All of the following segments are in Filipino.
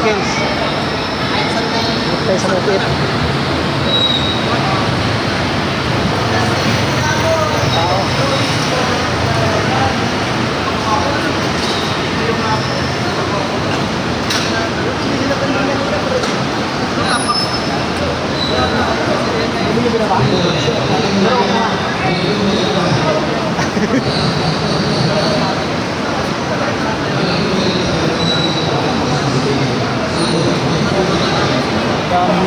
skills. Tayo sa mukit. Tao.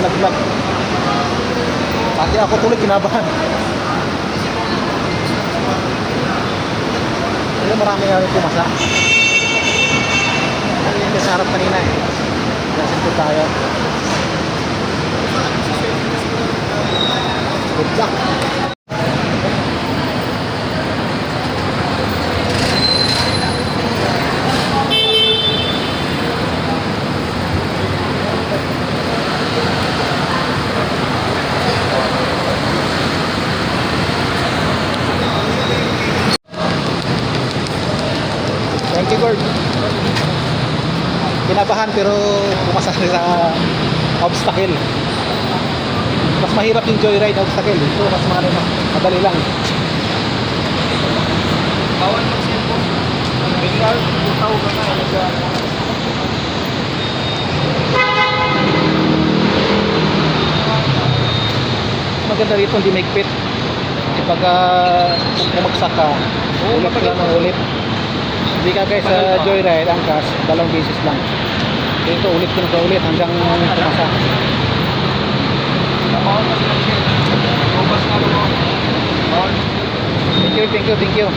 Laglag. Pati ako tuloy kinabahan. Kaya marami nga rin pumasa. Yung sa harap kanina eh. Nasin po tayo. Good luck. Thank you, Gord. Kinabahan pero pumasa sa obstacle. Mas mahirap yung joyride obstacle. Ito mas madali lang. Bawal mag-simpo. Biglar, tutaw ka na. Maganda rito hindi mahigpit. Kapag bumagsak ka, ulit ka lang ng ulit. Hindi ka guys sa joyride, angkas, 2 beses lang. Dito ulit ka na ulit hanggang pumasa. Bawal kasi mag-simpo. Bubas na mo. Bawal. Thank you.